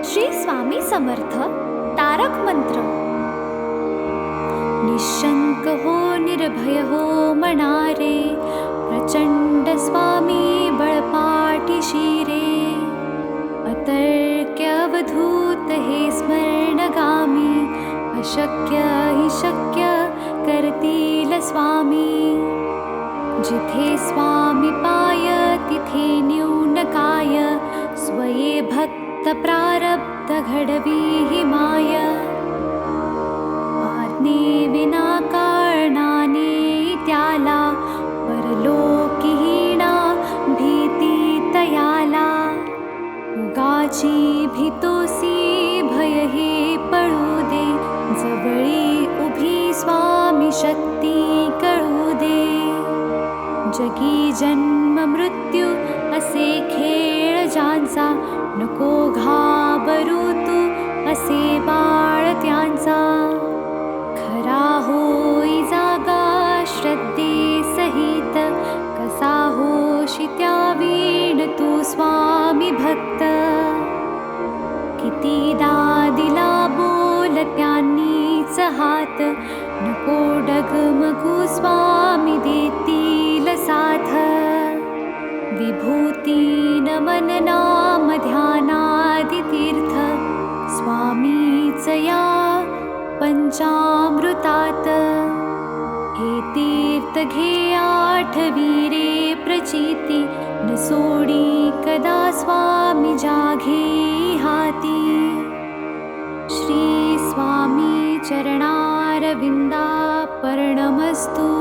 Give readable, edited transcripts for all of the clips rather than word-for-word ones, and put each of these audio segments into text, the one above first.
श्री स्वामी समर्थ तारक मंत्र। निशंक हो निर्भय हो मनारे, प्रचंड स्वामी बळपाठी शिरे। अतर्क्य अवधूत हे स्मरणगामी, अशक्य हि शक्य करतील स्वामी। जिथे स्वामी पाय तिथे न्यून काय, स्वये भक्त प्रारब्ध घडवी हि माय। आज्ञे विना कारणाने त्याला, परलोकीहीणा भीती तयाला। उगाची भीतोसी भय हे पळू दे, जवळी उभी स्वामी शक्ती कळू दे। जगी जन्म मृत्यू असे खेळ ज्यांचा, नको घाबरू तू असे बाळ त्यांचा। खरा होई जागा श्रद्धे सहित, कसा होशी त्या वीण तू स्वामी भक्त। कितीदा दिला बोल त्यांनीच हात, नको डगमगू स्वामी देतील साथ। विभूती नमन नाम ध्यानादि तीर्थ, स्वामीच या पंचामृतात। हे तीर्थ घे आठवी रे प्रचिती, न सोडी कदा स्वामी जाघे हाती। श्री स्वामी चरणारविंदा पर्णमस्तु।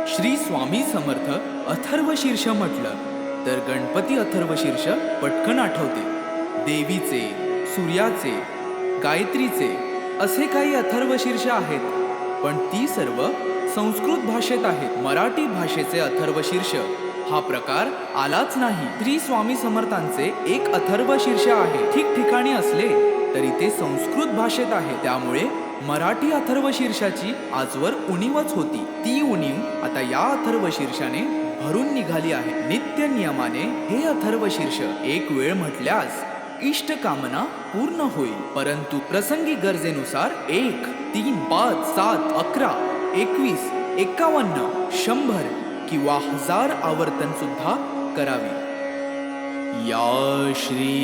श्री स्वामी समर्थ अथर्वशीर्ष म्हटलं तर गणपती अथर्वशीर्ष पटकन आठवते। देवीचे, सूर्याचे, गायत्रीचे असे काही अथर्वशीर्ष आहेत, पण ती सर्व संस्कृत भाषेत आहेत. मराठी भाषेचे अथर्वशीर्ष हा प्रकार आलाच नाही. श्री स्वामी समर्थांचे एक अथर्वशीर्ष आहे. ठिकठिकाणी असले तरी ते संस्कृत भाषेत आहे. त्यामुळे मराठी अथर्वशीर्षाची आजवर उणीवच होती. ती उणीव आता या अथर्वशीर्षाने भरून निघाली आहे. नित्य नियमाने हे अथर्वशीर्ष एक वेळ म्हटल्यास इष्ट कामना पूर्ण होईल, परंतु प्रसंगी गरजेनुसार 1, 3, 5, 7, 11, 21, 51, 100 किंवा 1000 आवर्तन सुद्धा करावी. या श्री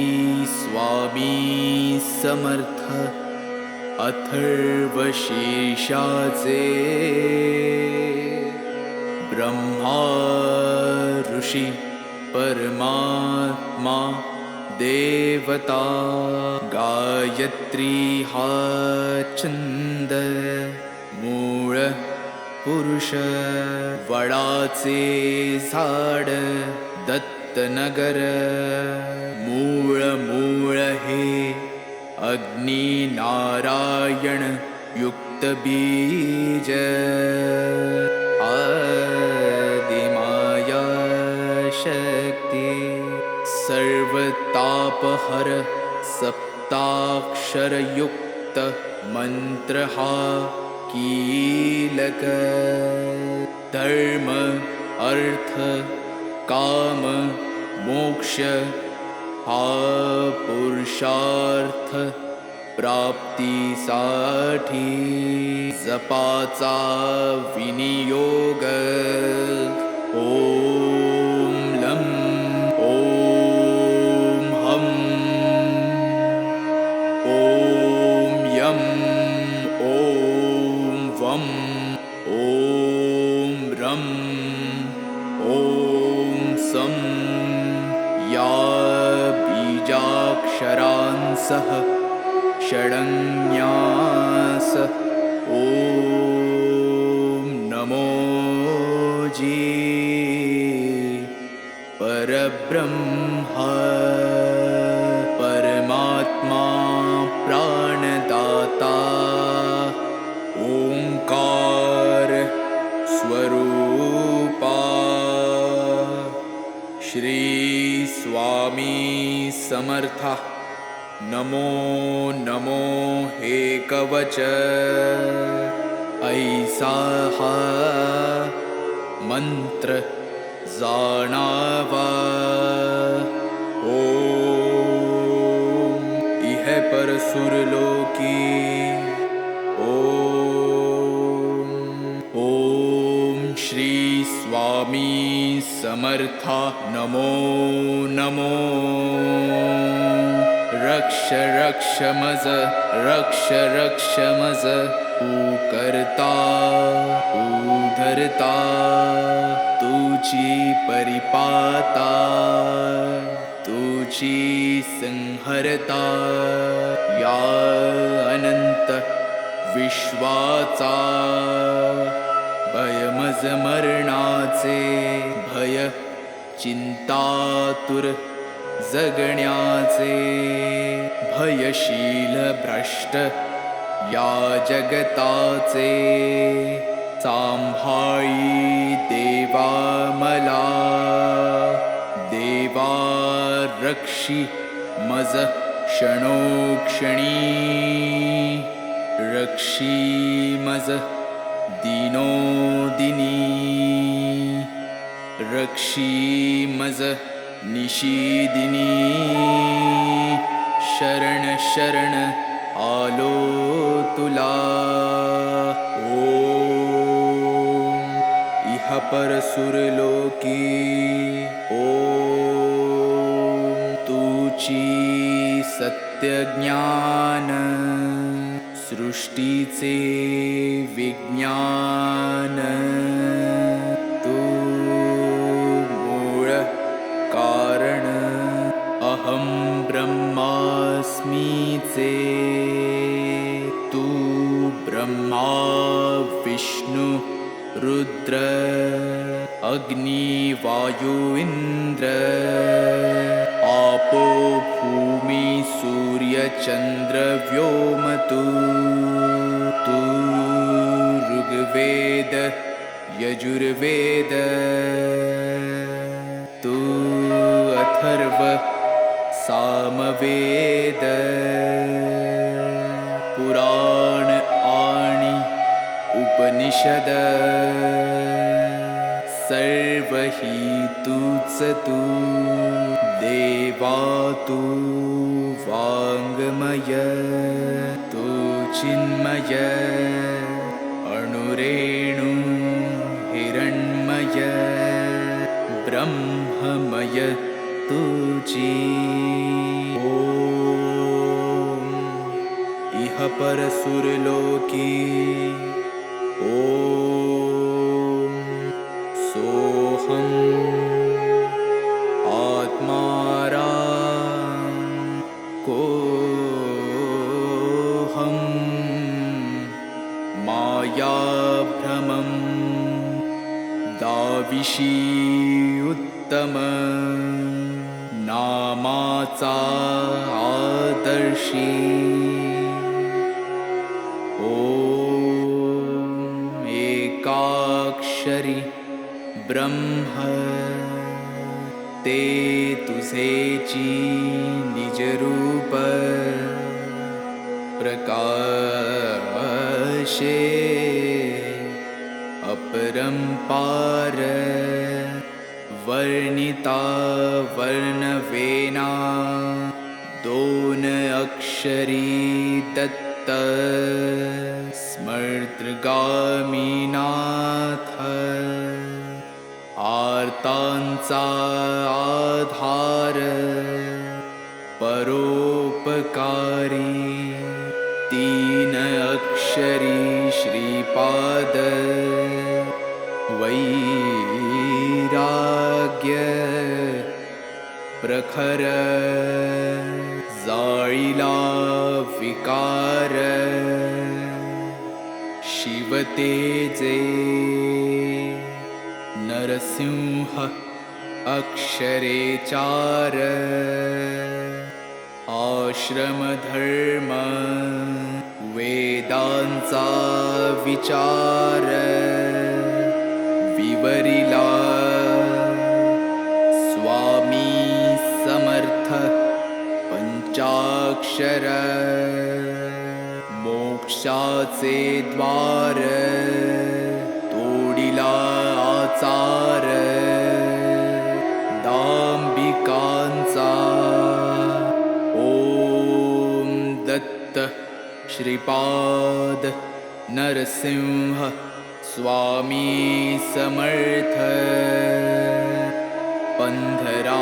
स्वामी समर्थ अथर्वशीर्षाचे ब्रह्मा ऋषी परमात्मा देवता गायत्री हा छंद मूळ पुरुष वडाचे झाड दत्तनगर मूळ हे अग्नी नारायण युक्त बीज आदिमाया शक्ती सर्वतापहर सप्ताक्षर युक्त मंत्र हा कीलक धर्म अर्थ काम मोक्ष हा पुरुषार्थ प्राप्तीसाठी जपाचा विनियोग. ओम लं ओम हम ओम यम ओम वम ओम रम ओम सम या बीजाक्षरांसह षडन्यास ओम नमो जी परब्रह्मा परमात्मा प्राणदाता ओंकार स्वरूपा श्री स्वामी समर्था. नमो नमो हे कवच ऐसा हा मंत्र जाणावा. ओम इह पर सुरलोकी ओम ओम श्री स्वामी समर्था. नमो नमो रक्ष रक्ष मज रक्ष रक्ष मज तू करता तू धरता तुझी परिपाता तुझी संहरता या अनंत विश्वाचा भयमज मरणाचे भय चिंतातुर जगण्याचे भयशील भ्रष्ट या जगताचे सांभाळी देवा मला देवा रक्षी मज क्षणोक्षणी रक्षी मज दिनोदिनी रक्षी मज निशिदिनी शरण शरण आलो तुला. ओम इह पर सुरलोकी ओम तुची सत्य ज्ञान सृष्टीचे विज्ञान तू मूळ कारण अहं ब्रह्मास्मीचे तू ब्रह्मा विष्णु रुद्र अग्नि वायु इंद्र आपो भूमि सूर्यचन्द्रव्योमतु तु ऋग्वेद यजुर्वेद तु अथर्व सामवेद पुराण आणि उपनिषद सर्व हि तूच तू देवा तू वाङ्मय तू चिन्मय अणुरेणु हिरण्मय ब्रह्ममय तुझी ॐ इह परसुरलोकी ॐ सोऽहम् आत्मारा कोऽहम् मायाभ्रमं दाविषी उत्तम नामाचा आदर्शी ॐ एकाक्षरी ब्रह्म ते तुझेची निजरूप प्रकाशे अपरंपार वर्णिता वर्णवेना दोन अक्षरी दत्त स्मर्तगामीनाथ आर्तांचा आधार परोपकारी तीन अक्षरी श्रीपाद वैराग्य प्रखर जाळीला विकार शिवतेजे नरसिंह अक्षरे चार आश्रमधर्म वेदांचा विचार विवरिला स्वामी समर्थ पंचाक्षर मोक्षाचे द्वार तोडिला आचार दांबिकांचा ओम दत्त श्रीपाद नरसिंह स्वामी समर्थ पंधरा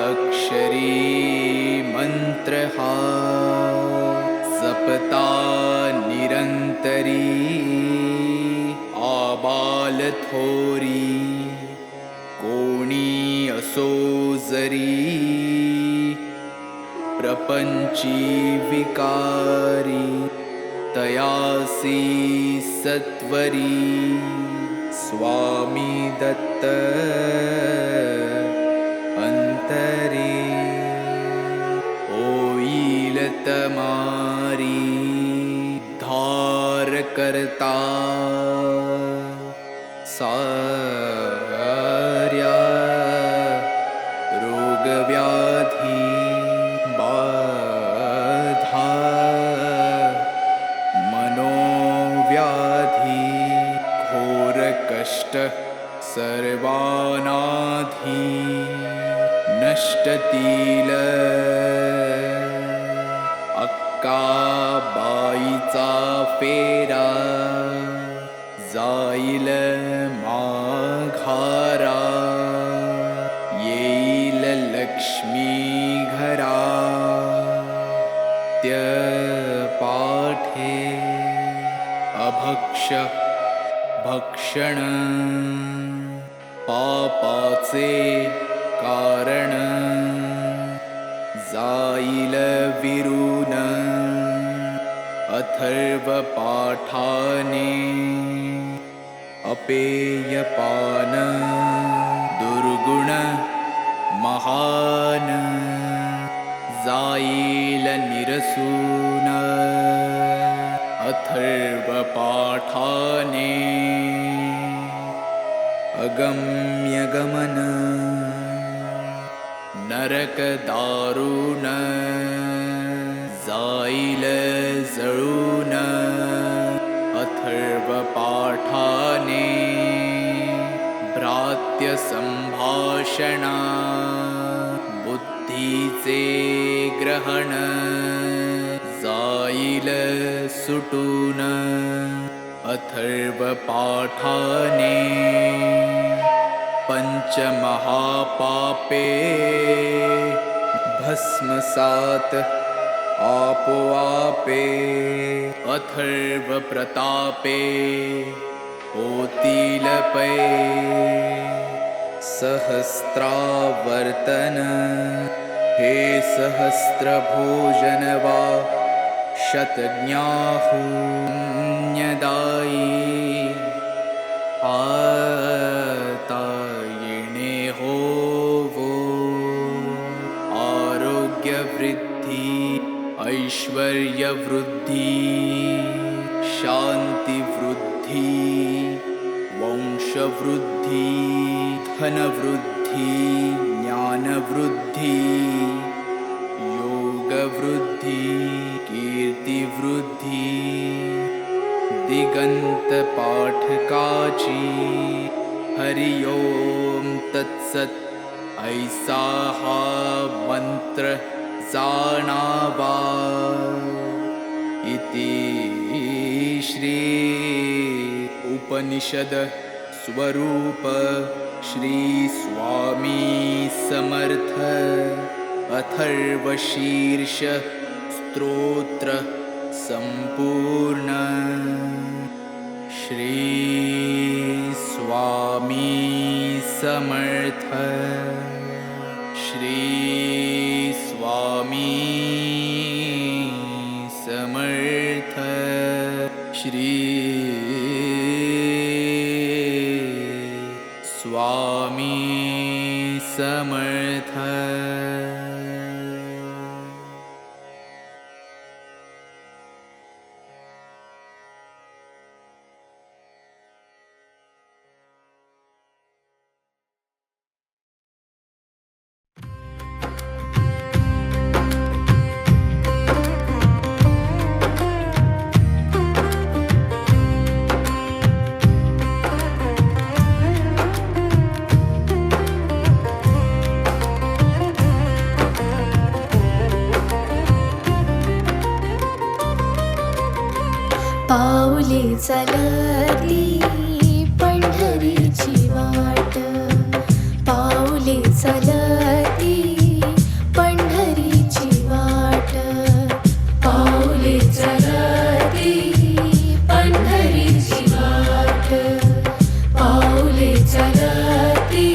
अक्षरी मंत्र हा जपता निरंतरी आबाल थोरी कोणी असो जरी प्रपंची विकारी तयासी सत्वरी स्वामी दत्त अंतरी होईल तमारी धार करता सार्या रोगव्याधी बाधा मनोव्याधी घोर कष्ट सर्वानाधी नष्टतील अक्काबाईचा फेरा जाईल माघारा येईल लक्ष्मी घरा त्य पाठे अभक्ष भक्षण पापाचे कारण जाईल विरून अथर्व पाठाने अपेयपान दुर्गुण महान जाईल निरसून अथर्व पाठाने अगम्य गमन नरक दारुण जाईल जळून अथर्व पाठाने भ्रात्य संभाषणा बुद्धीचे ग्रहण जाईल सुटून अथर्व पाठाने पंचमहापापे भस्मसात आपोआपे अथर्व प्रतापे होतील पै सहस्रावर्तन हे सहस्रभोजन वा शतज्ञाहुन्यदायी आता येणे होवो आरोग्यवृद्धी ऐश्वर्यवृद्धी शान्तिवृद्धी वंशवृद्धी धनवृद्धी ज्ञानवृद्धी योगवृद्धी कीर्तिवृद्धी दिगंत पाठकाची हरि ओम तत्सत ऐसा हा मंत्र जाणावा इति श्री उपनिषद स्वरूप श्री स्वामी समर्थ अथर्वशीर्ष स्तोत्र संपूर्ण श्री स्वामी समर्थ श्री स्वामी समर्थ श्री स्वामी समर्थ पाऊले चालती पंढरीची वाट पाऊले चालती पंढरीची वाट पाऊले चालती पंढरीची वाट पाऊले चालती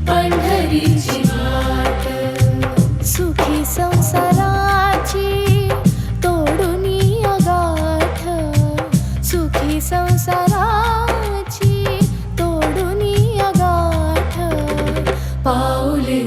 पंढरीची वाट सुखी संसाराची तोडूनी अगाठ सुखी संसाराची तोडूनी अगाठ पाऊले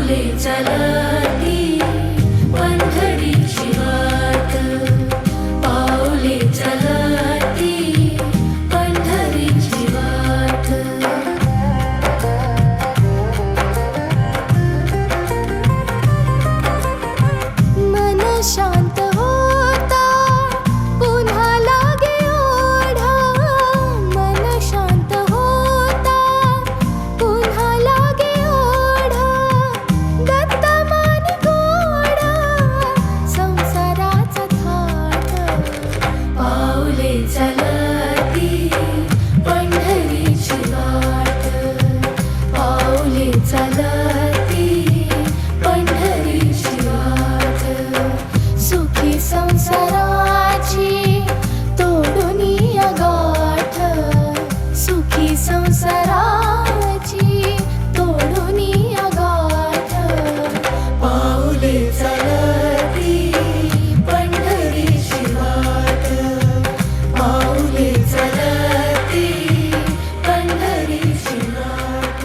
पाऊले चलती पंढरीची वाट, पाऊले चलती पंढरीची वाट. मन शांत होता पुन्हा लागे ओढा, मन शांत होता पुन्हा लागे ओढा. दत्त मानी गोडा संसाराचा थाट, पाऊले चलती पंढरीची वाट, पाऊले चलती पंढरीची वाट. सुखी संसाराची तोडून गाठ, सुखी संसाराची तोडून गाठ. पाऊले चलती पंढरीची वाट, पाऊले चलती पंढरीची वाट.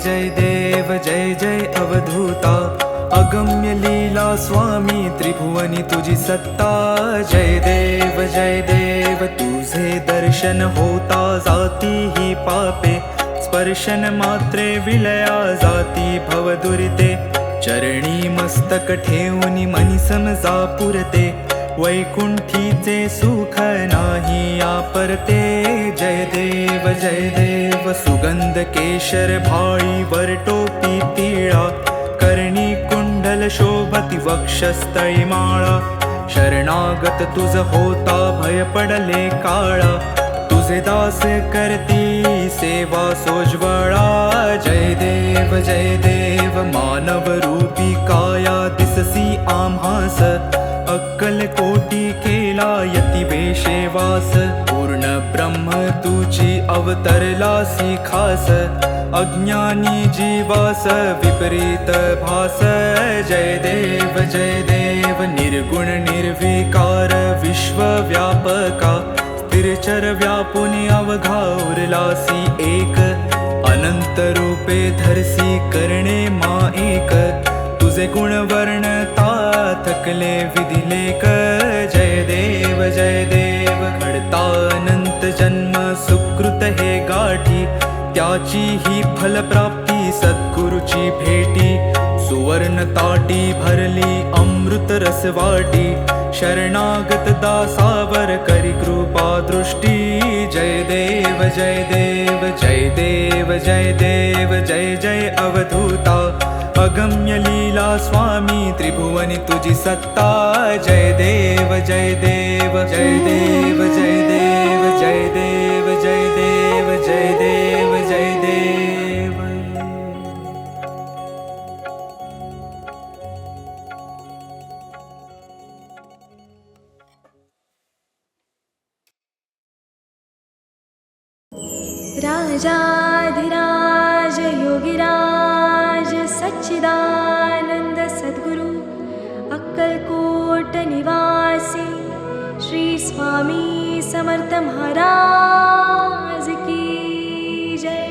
जय देव जय जय अवधूता, अगम्य लीला स्वामी त्रिभुवनी तुझी सत्ता. जय देव तुझे दर्शन होता जाती ही पापे, स्पर्शन मात्रे विलया जाती भवदुरिते. चरणी मस्तक ठेवूनी मनी समजा पुरते, वैकुंठीचे सुख नाही आपरते. जय देव सुगंध केशर भाळी वर टोपी पिळा, कर्णी कुंडल शोभती वक्षस्थळी माळा. शरणागत तुझ होता भय पडले काळा, तुझे दास करती सेवा सोज्वळा. जय देव मानव रूपी काया दिससी आम्हास, अक्कल कोटी केला यती वेशेवास. पूर्ण ब्रह्म तुझी अवतरलासी खास, अज्ञानी जीवास विपरीत भास. जय देव निर्गुण निर्विकार विश्वव्यापका, स्थिरचर व्यापुनी अवघा उरलासी एक. अनंत रूपे धरसी करणे मा एक, तुझे गुण वर्णता थकले विधिलेख. जय देव घडता अनंत जन्म सुकृत हे गाठी, त्याची ही फलप्राप्ती सद्गुरुची भेटी. सुवर्ण ताटी भरली अमृत रसवाटी, शरणागत दासावर करी कृपा दृष्टी. जय देव जय जय अवधूता, अगम्य लीला स्वामी त्रिभुवनी तुझी सत्ता. जय देव जय देव जय देव जय देव जय देव जय देव जय देव जय देव. राजाधिराज योगिराज सच्चिदानंद सद्गुरु, अक्कलकोट निवासी श्री स्वामी समर्थ महाराज की जय.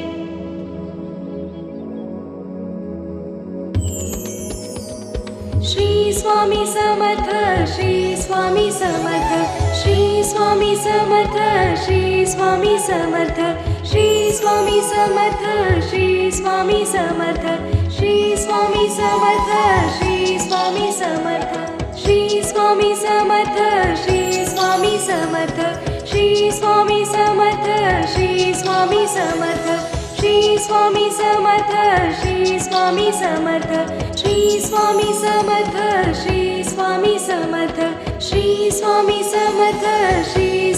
श्री स्वामी समर्थ, श्री स्वामी समर्थ, श्री स्वामी समर्थ, श्री स्वामी समर्थ, श्री स्वामी समर्थ, श्री स्वामी समर्थ, श्री स्वामी समर्थ, श्री स्वामी समर्थ, श्री स्वामी समर्थ, श्री स्वामी समर्थ, श्री स्वामी समर्थ, श्री स्वामी समर्थ, श्री स्वामी समर्थ, श्री स्वामी समर्थ, श्री स्वामी समर्थ, श्री स्वामी समर्थ, श्री स्वामी समर्थ, श्री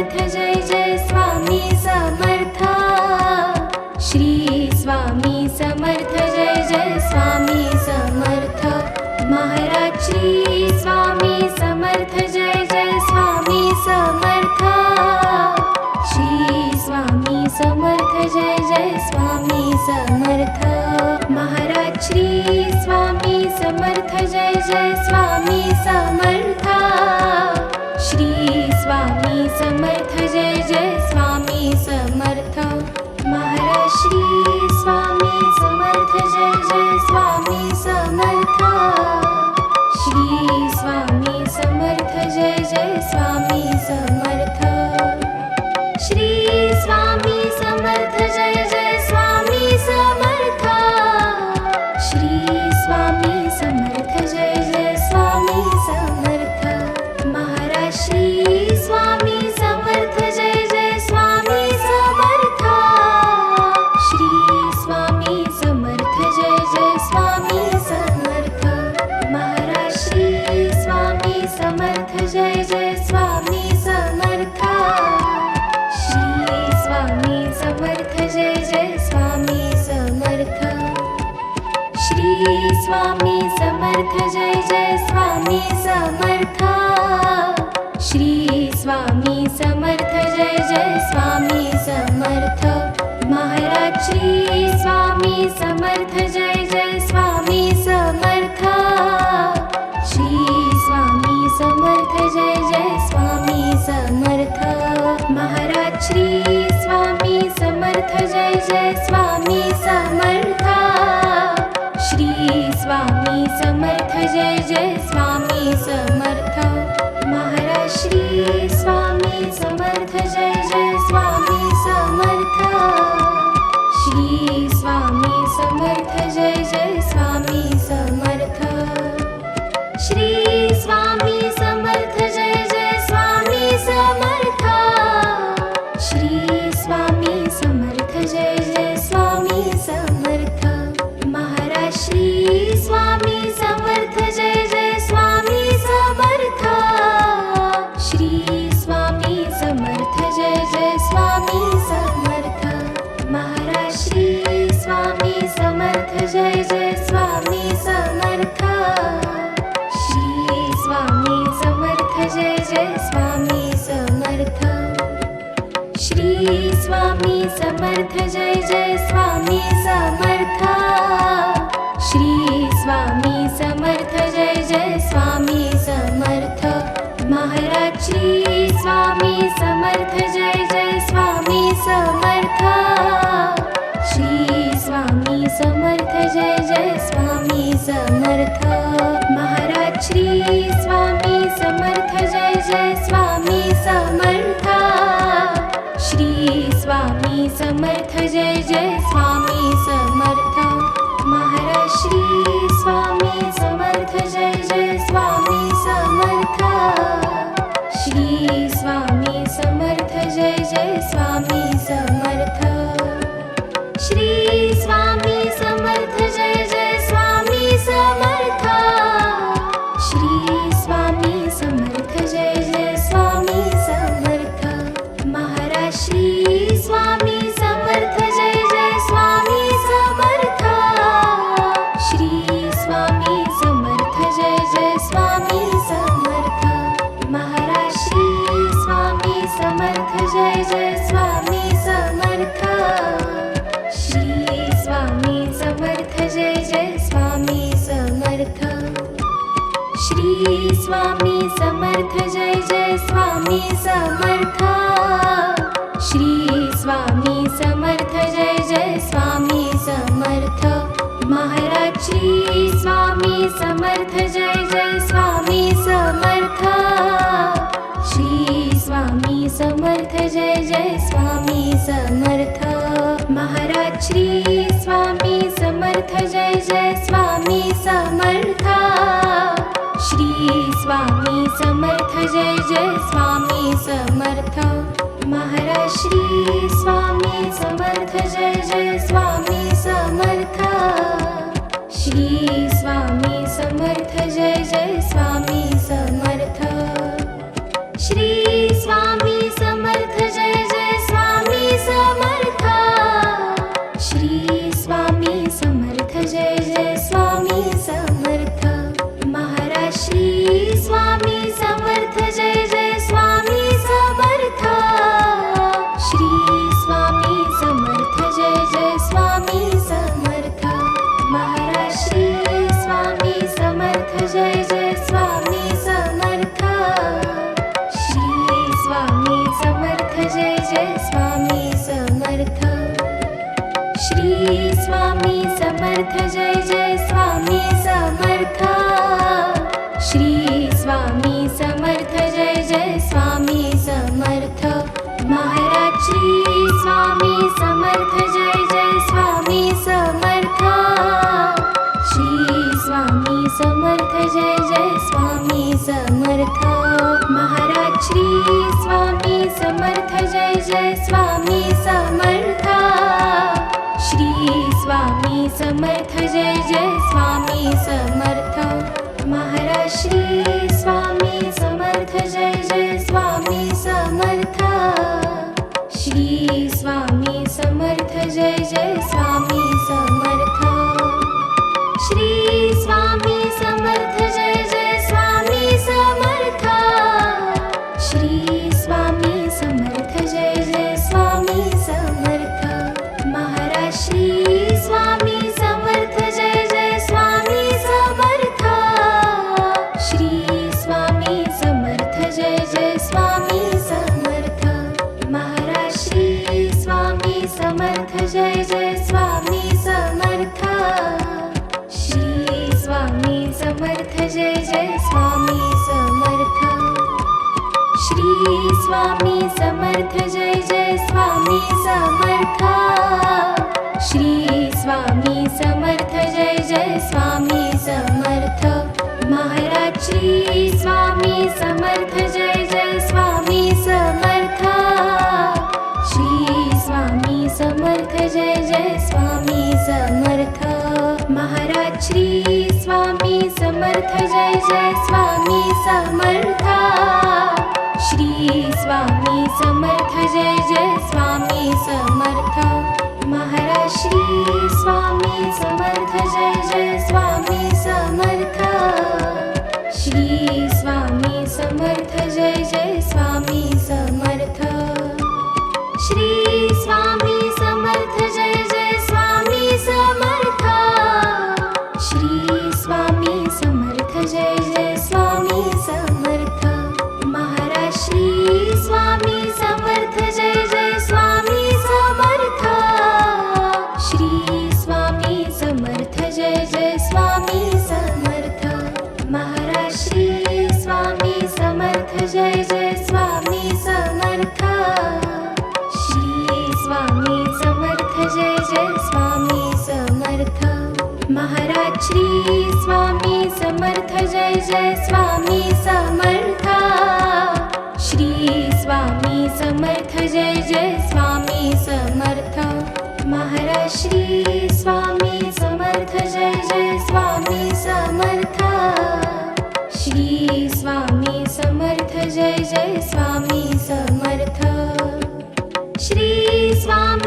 समर्थ जय जय स्वामी समर्थ श्री स्वामी समर्थ जय जय स्वामी समर्थ महाराज श्री स्वामी समर्थ जय जय स्वामी समर्थ श्री स्वामी समर्थ जय जय स्वामी समर्थ महाराज श्री स्वामी समर्थ जय जय स्वामी समर्थ श्री स्वामी समर्थ जय जय स्वामी समर्थ महाराज श्री स्वामी समर्थ जय जय स्वामी समर्थ श्री स्वामी समर्थ जय जय स्वामी समर्थ श्री स्वामी समर्थ जय जय स्वामी समर्थ श्री स्वामी समर्थ जय जय स्वामी समर्थ महाराज श्री स्वामी समर्थ जय जय स्वामी समर्थ श्री स्वामी समर्थ जय जय स्वामी समर्थ महाराज श्री स्वामी समर्थ जय जय स्वामी समर्थ श्री स्वामी समर्थ जय जय स्वामी समर्थ श्री स्वामी समर्थ जय जय स्वामी समर्थ श्री स्वामी समर्थ जय जय स्वामी समर्थ महाराज श्री स्वामी समर्थ जय जय स्वामी समर्थ श्री स्वामी समर्थ जय जय स्वामी समर्थ महाराज श्री स्वामी समर्थ जय जय स्वामी समर्थ श्री स्वामी समर्थ जय जय स्वामी समर्थ महाराज श्री स्वामी समर्थ जय जय स्वामी समर्थ श्री स्वामी समर्थ जय जय स्वामी समर्थ श्री स्वामी समर्थ जय जय स्वामी समर्थ श्री स्वामी समर्थ जय जय स्वामी समर्थ महाराज श्री स्वामी समर्थ जय जय स्वामी समर्थ श्री स्वामी समर्थ जय जय स्वामी समर्थ महाराज श्री स्वामी समर्थ जय जय स्वामी समर्थ श्री स्वामी समर्थ जय जय स्वामी समर्थ श्री स्वामी समर्थ जय जय स्वामी समर्थ श्री स्वामी समर्थ जय जय स्वामी समर्थ महाराज श्री स्वामी समर्थ जय जय स्वामी समर्थ श्री स्वामी समर्थ जय जय स्वामी समर्थ महाराज श्री स्वामी समर्थ जय जय स्वामी समर्थ श्री स्वामी समर्थ जय जय स्वामी समर्थ महाराज श्री स्वामी समर्थ जय जय स्वामी समर्थ श्री स्वामी समर्थ जय जय स्वामी समर्थ श्री स्वामी समर्थ जय जय स्वामी समर्थ श्री स्वामी समर्थ जय जय स्वामी समर्थ महाराज श्री स्वामी समर्थ जय जय स्वामी समर्थ श्री स्वामी समर्थ जय जय स्वामी समर्थ महाराज श्री स्वामी समर्थ जय जय स्वामी समर्थ श्री स्वामी समर्थ जय जय स्वामी समर्थ श्री स्वामी समर्थ जय जय स्वामी समर्थ श्री स्वामी समर्थ जय जय स्वामी समर्थ महाराज श्री स्वामी समर्थ जय जय स्वामी समर्थ श्री स्वामी समर्थ जय जय स्वामी समर्थ महाराज श्री स्वामी समर्थ जय जय स्वामी समर्थ श्री स्वामी समर्थ जय जय स्वामी समर्थ महाराज श्री स्वामी समर्थ जय जय स्वामी समर्थ श्री स्वामी समर्थ जय जय स्वामी समर्थ श्री स्वामी समर्थ महाराज श्री स्वामी समर्थ जय जय स्वामी समर्थ श्री स्वामी समर्थ जय जय स्वामी समर्थ महाराज श्री स्वामी समर्थ जय जय स्वामी समर्थ श्री स्वामी समर्थ जय जय स्वामी समर्थ महाराज श्री स्वामी समर्थ जय जय स्वामी समर्थ श्री स्वामी समर्थ जय जय स्वामी समर्थ श्री स्वामी समर्थ जय जय स्वामी समर्थ श्री स्वामी समर्थ जय जय स्वामी समर्थ महाराज श्री स्वामी समर्थ जय जय स्वामी समर्थ श्री स्वामी समर्थ जय जय स्वामी समर्थ महाराज श्री स्वामी समर्थ जय जय स्वामी समर्थ श्री स्वामी समर्थ जय जय स्वामी समर्थ श्री स्वामी समर्थ जय जय स्वामी समर्थ श्री स्वामी समर्थ जय जय स्वामी समर्थ महाराज श्री स्वामी समर्थ जय जय स्वामी समर्थ श्री स्वामी समर्थ जय जय स्वामी समर्थ महाराज श्री स्वामी समर्थ जय जय स्वामी समर्थ श्री स्वामी समर्थ जय जय स्वामी समर्थ महाराज श्री स्वामी समर्थ जय जय स्वामी समर्थ श्री स्वामी समर्थ जय जय स्वामी समर्थ श्री स्वामी समर्थ जय जय स्वामी समर्थ श्री स्वामी समर्थ जय जय स्वामी समर्थ महाराज श्री स्वामी समर्थ जय जय स्वामी समर्थ श्री स्वामी समर्थ जय जय स्वामी समर्थ महाराज श्री स्वामी समर्थ जय जय स्वामी समर्थ श्री स्वामी समर्थ जय जय स्वामी समर्थ महाराज श्री स्वामी समर्थ जय जय स्वामी समर्थ श्री स्वामी समर्थ जय जय स्वामी समर्थ महाराज श्री स्वामी समर्थ जय जय स्वामी समर्थ श्री स्वामी समर्थ जय जय स्वामी समर्थ श्री स्वामी